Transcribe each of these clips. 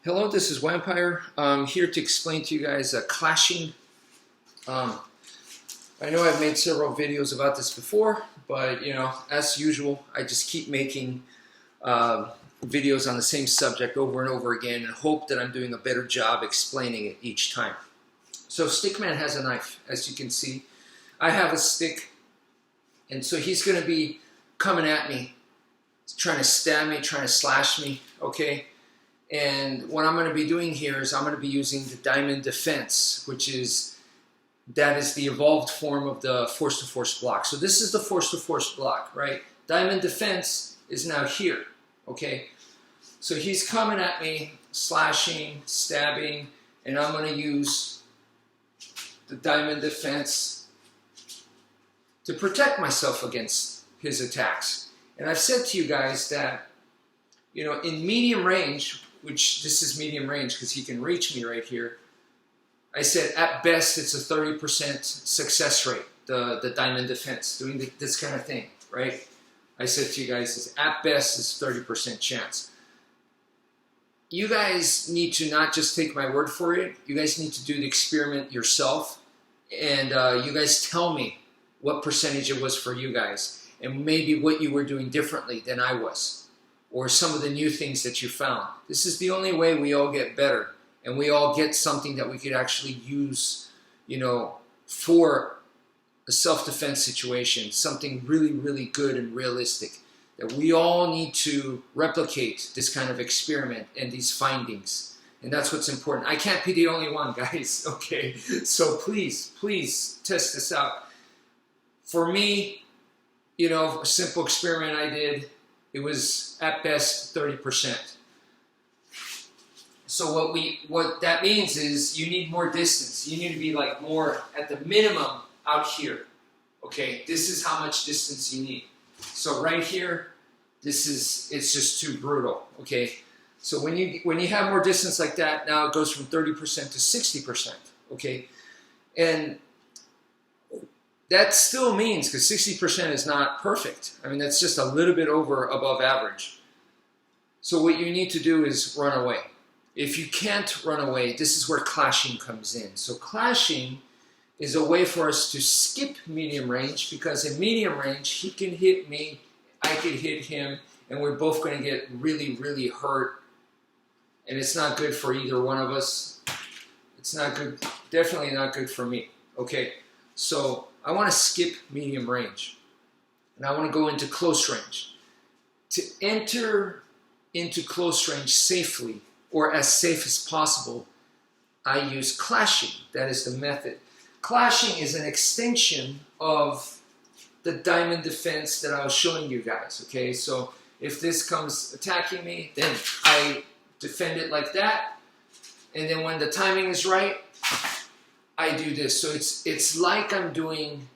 Hello, this is Wmpyr. I'm here to explain to you guys clashing. I know I've made several videos about this before, but as usual, I just keep making videos on the same subject over and over again and hope that I'm doing a better job explaining it each time. So Stickman has a knife, as you can see. I have a stick, and so he's going to be coming at me, trying to stab me, trying to slash me, okay? And what I'm going to be doing here is I'm going to be using the diamond defense, that is the evolved form of the force-to-force block. So this is the force-to-force block, right? Diamond defense is now here, okay? So he's coming at me, slashing, stabbing, and I'm going to use the diamond defense to protect myself against his attacks. And I've said to you guys that, in medium range, which this is medium range because he can reach me right here, I said at best it's a 30% success rate, the diamond defense, doing this kind of thing, right? I said to you guys, at best it's 30% chance. You guys need to not just take my word for it, you guys need to do the experiment yourself, and you guys tell me what percentage it was for you guys, and maybe what you were doing differently than I was, or some of the new things that you found. This is the only way we all get better, and we all get something that we could actually use, for a self-defense situation, something really, really good and realistic, that we all need to replicate this kind of experiment and these findings. And that's what's important. I can't be the only one, guys, okay? So please, please test this out. For me, a simple experiment I did, it was at best 30%. So what that means is you need more distance. You need to be like more at the minimum out here. Okay, this is how much distance you need. So right here, it's just too brutal. Okay, so when you have more distance like that, now it goes from 30% to 60%. Okay, and that still means, because 60% is not perfect. I mean, that's just a little bit above average. So what you need to do is run away. If you can't run away, this is where clashing comes in. So clashing is a way for us to skip medium range, because in medium range, he can hit me, I could hit him, and we're both going to get really, really hurt. And it's not good for either one of us. It's not good, definitely not good for me. Okay, so I want to skip medium range, and I want to go into close range. To enter into close range safely, or as safe as possible, I use clashing. That is the method. Clashing is an extension of the diamond defense that I was showing you guys, okay? So if this comes attacking me, then I defend it like that, and then when the timing is right, I do this. So it's like I'm doing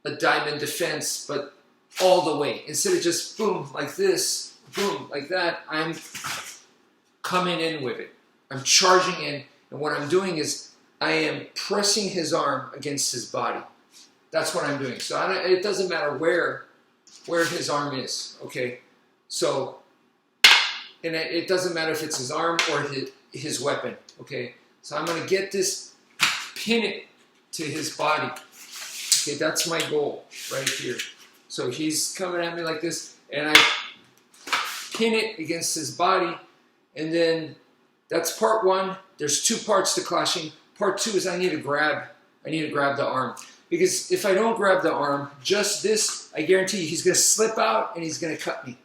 a diamond defense, but all the way. Instead of just boom like this, boom like that, I'm coming in with it. I'm charging in, and what I'm doing is I am pressing his arm against his body. That's what I'm doing. So it doesn't matter where his arm is, okay? So, and it doesn't matter if it's his arm or his weapon, okay? So I'm going to get this, pin it to his body. Okay, that's my goal right here. So he's coming at me like this, and I pin it against his body, and then that's part one. There's two parts to clashing. Part two is I need to grab the arm. Because if I don't grab the arm, just this, I guarantee you he's going to slip out and he's going to cut me.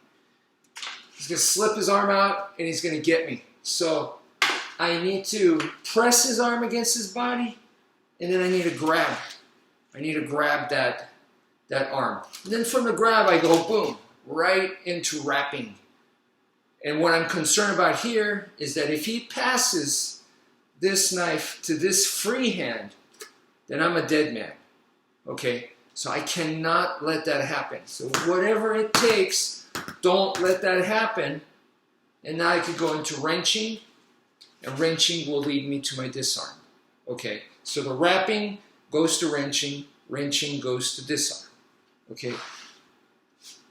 He's going to slip his arm out and he's going to get me. So I need to press his arm against his body, and then I need to grab. I need to grab that arm. And then from the grab, I go boom, right into wrapping. And what I'm concerned about here is that if he passes this knife to this free hand, then I'm a dead man. Okay? So I cannot let that happen. So whatever it takes, don't let that happen. And now I could go into wrenching, and wrenching will lead me to my disarm. Okay? So the wrapping goes to wrenching, wrenching goes to disarm. Okay?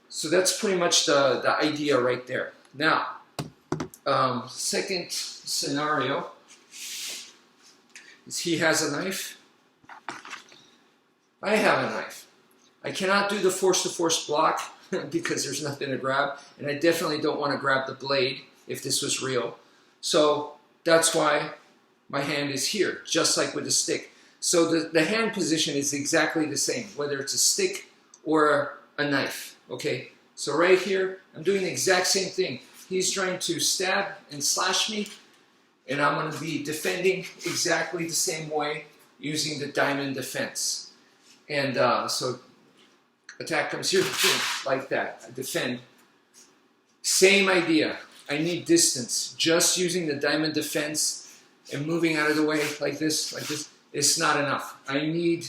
So that's pretty much the idea right there. Now, Second scenario is he has a knife. I have a knife. I cannot do the force-to-force block because there's nothing to grab, and I definitely don't want to grab the blade if this was real. So that's why my hand is here, just like with a stick. So the hand position is exactly the same, whether it's a stick or a knife, okay? So right here, I'm doing the exact same thing. He's trying to stab and slash me, and I'm going to be defending exactly the same way using the diamond defense. And so attack comes here, boom, like that. I defend. Same idea. I need distance. Just using the diamond defense and moving out of the way like this, it's not enough. I need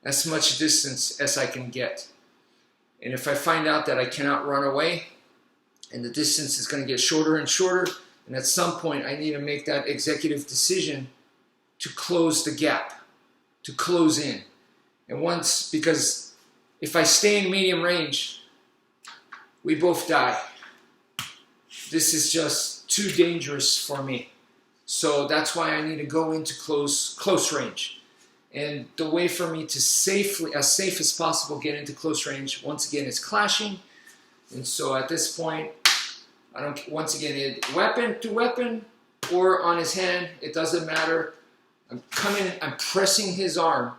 as much distance as I can get. And if I find out that I cannot run away, and the distance is going to get shorter and shorter, and at some point I need to make that executive decision to close the gap, to close in. And once, because if I stay in medium range, we both die. This is just too dangerous for me. So that's why I need to go into close range. And the way for me to safely, as safe as possible, get into close range, once again, is clashing. And so at this point, once again, weapon to weapon or on his hand, it doesn't matter. I'm pressing his arm.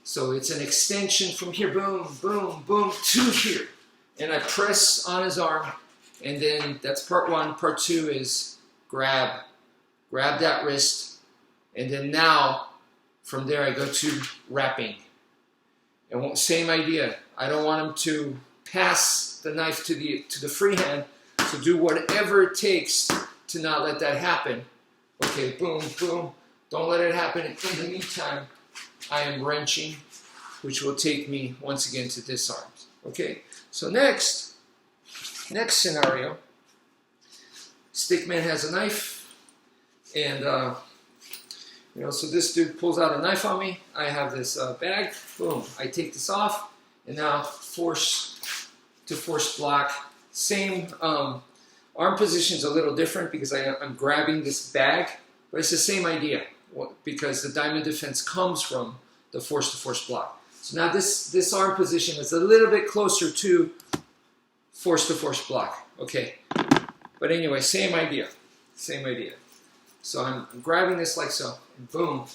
So it's an extension from here, boom, boom, boom, to here. And I press on his arm, and then that's part one. Part two is grab that wrist, and then now, from there I go to wrapping. And same idea. I don't want him to pass the knife to the free hand, so do whatever it takes to not let that happen. Okay, boom, boom. Don't let it happen. In the meantime, I am wrenching, which will take me once again to disarm. Okay, so next scenario, Stickman has a knife, and so this dude pulls out a knife on me. I have this bag. Boom, I take this off, and now force to force block. Same arm position's a little different because I'm grabbing this bag, but it's the same idea because the diamond defense comes from the force-to-force block. So now this arm position is a little bit closer to force-to-force block, okay? But anyway, same idea. So I'm grabbing this like so, and boom,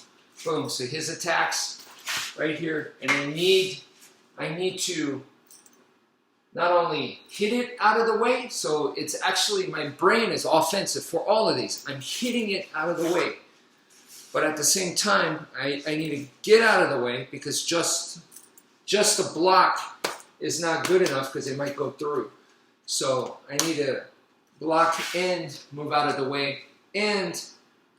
boom. So his attacks right here, and I need to not only hit it out of the way, so it's actually, my brain is offensive for all of these. I'm hitting it out of the way. But at the same time, I need to get out of the way because just the block is not good enough because it might go through. So I need to block and move out of the way, and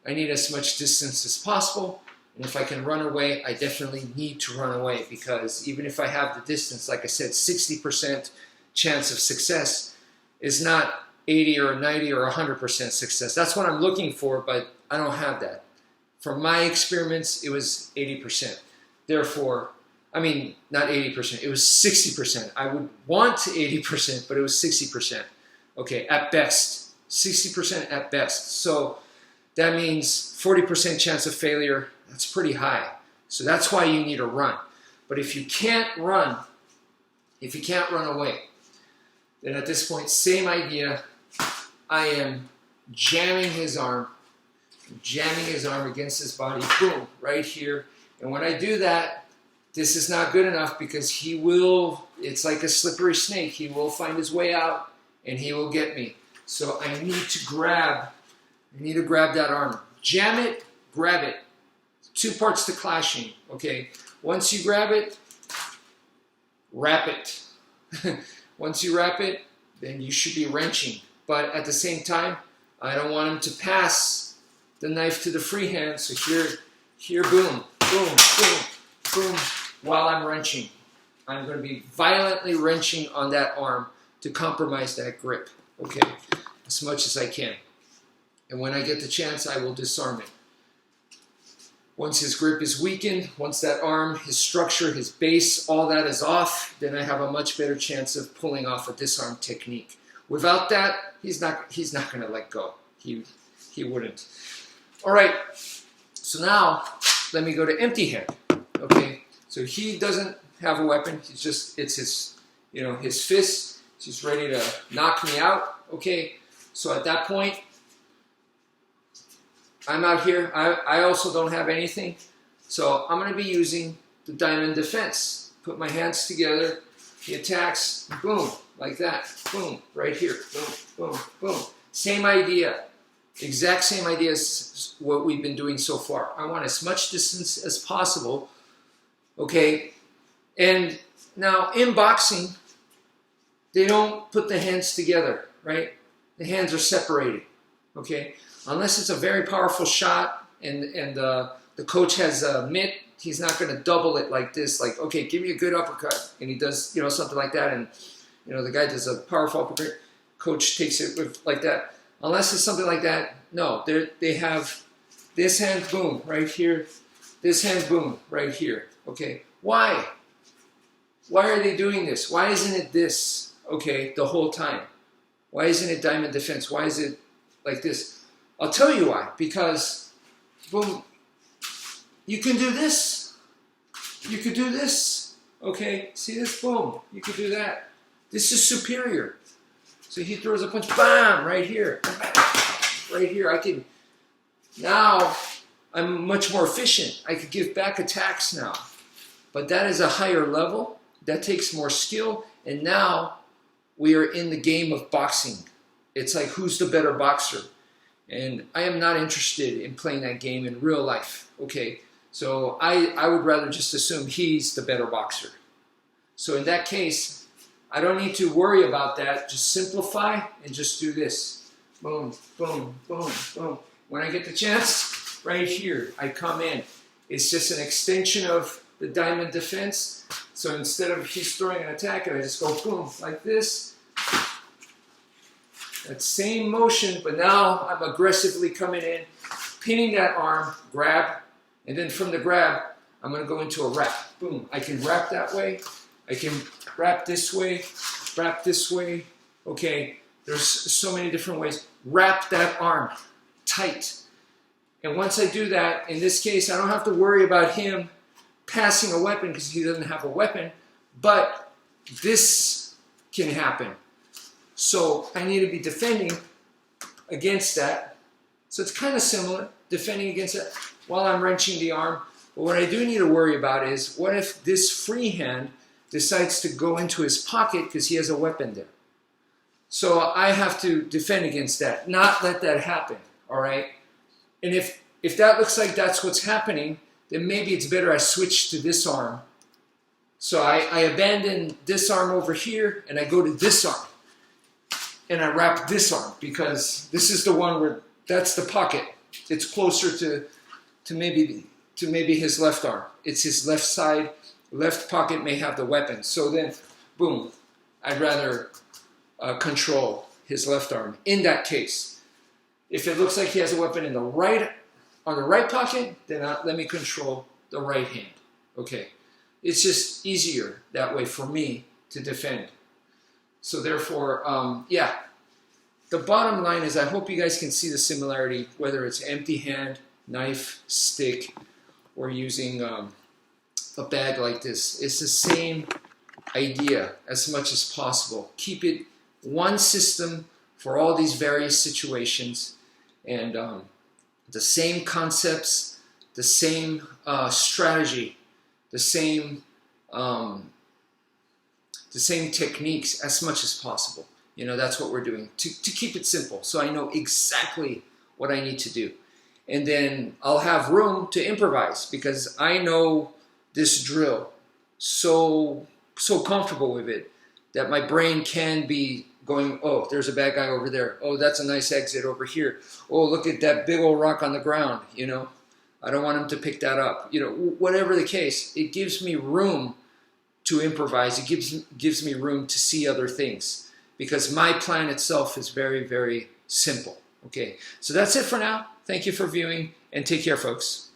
I need as much distance as possible. And if I can run away, I definitely need to run away because even if I have the distance, like I said, 60% chance of success is not 80 or 90 or 100% success. That's what I'm looking for, but I don't have that. From my experiments, it was 80%. Therefore, I mean, not 80%, it was 60%. I would want 80%, but it was 60%. Okay, at best, 60% at best. So that means 40% chance of failure. That's pretty high. So that's why you need to run. But if you can't run away, then at this point, same idea. I am jamming his arm against his body, boom, right here. And when I do that, this is not good enough because he will, it's like a slippery snake. He will find his way out and he will get me. So I need to grab that arm. Jam it, grab it. Two parts to clashing, okay? Once you grab it, wrap it. Once you wrap it, then you should be wrenching. But at the same time, I don't want him to pass the knife to the free hand. So here, boom, boom, boom, boom, while I'm wrenching. I'm going to be violently wrenching on that arm to compromise that grip, okay, as much as I can. And when I get the chance, I will disarm it. Once his grip is weakened, once that arm, his structure, his base, all that is off, then I have a much better chance of pulling off a disarm technique. Without that, he's not going to let go. He wouldn't. All right. So now let me go to empty hand. Okay. So he doesn't have a weapon. He's just, it's his, you know, his fist. He's ready to knock me out. Okay. So at that point, I'm out here. I also don't have anything. So I'm going to be using the diamond defense. Put my hands together. He attacks. Boom. Like that. Boom. Right here. Boom. Boom. Boom. Same idea. Exact same idea as what we've been doing so far. I want as much distance as possible. Okay. And now in boxing, they don't put the hands together, right? The hands are separated. Okay. Unless it's a very powerful shot and the coach has a mitt, he's not going to double it like this. Like, okay, give me a good uppercut. And he does, you know, something like that. And, you know, the guy does a powerful uppercut. Coach takes it with, like that. Unless it's something like that, no. They have this hand, boom, right here. This hand, boom, right here. Okay. Why? Why are they doing this? Why isn't it this, okay, the whole time? Why isn't it diamond defense? Why is it like this? I'll tell you why. Because, boom, you can do this. You could do this. Okay, see this? Boom. You could do that. This is superior. So he throws a punch, bam, right here. Right here. I can, now I'm much more efficient. I could give back attacks now. But that is a higher level. That takes more skill. And now we are in the game of boxing. It's like, who's the better boxer? And I am not interested in playing that game in real life. Okay, so I would rather just assume he's the better boxer. So in that case, I don't need to worry about that. Just simplify and just do this. Boom, boom, boom, boom. When I get the chance, right here, I come in. It's just an extension of the diamond defense. So instead of he's throwing an attack, and I just go boom, like this. That same motion, but now I'm aggressively coming in, pinning that arm, grab, and then from the grab, I'm going to go into a wrap. Boom. I can wrap that way. I can wrap this way, wrap this way. Okay, there's so many different ways. Wrap that arm tight. And once I do that, in this case, I don't have to worry about him passing a weapon because he doesn't have a weapon, but this can happen. So I need to be defending against that. So it's kind of similar, defending against it while I'm wrenching the arm. But what I do need to worry about is, what if this free hand decides to go into his pocket because he has a weapon there? So I have to defend against that, not let that happen, all right? And if that looks like that's what's happening, then maybe it's better I switch to this arm. So I abandon this arm over here, and I go to this arm. And I wrap this arm, because this is the one where, that's the pocket. It's closer to maybe his left arm. It's his left side. Left pocket may have the weapon. So then, boom, I'd rather control his left arm in that case. If it looks like he has a weapon in the right, on the right pocket, then let me control the right hand. Okay, it's just easier that way for me to defend. So therefore, yeah, the bottom line is I hope you guys can see the similarity, whether it's empty hand, knife, stick, or using a bag like this. It's the same idea as much as possible. Keep it one system for all these various situations, and the same concepts, the same strategy, the same techniques as much as possible. You know, that's what we're doing to keep it simple. So I know exactly what I need to do. And then I'll have room to improvise because I know this drill so comfortable with it that my brain can be going, oh, there's a bad guy over there. Oh, that's a nice exit over here. Oh, look at that big old rock on the ground, you know. I don't want him to pick that up. You know, whatever the case, it gives me room to improvise. It gives me room to see other things because my plan itself is very, very simple. Okay, so that's it for now. Thank you for viewing and take care, folks.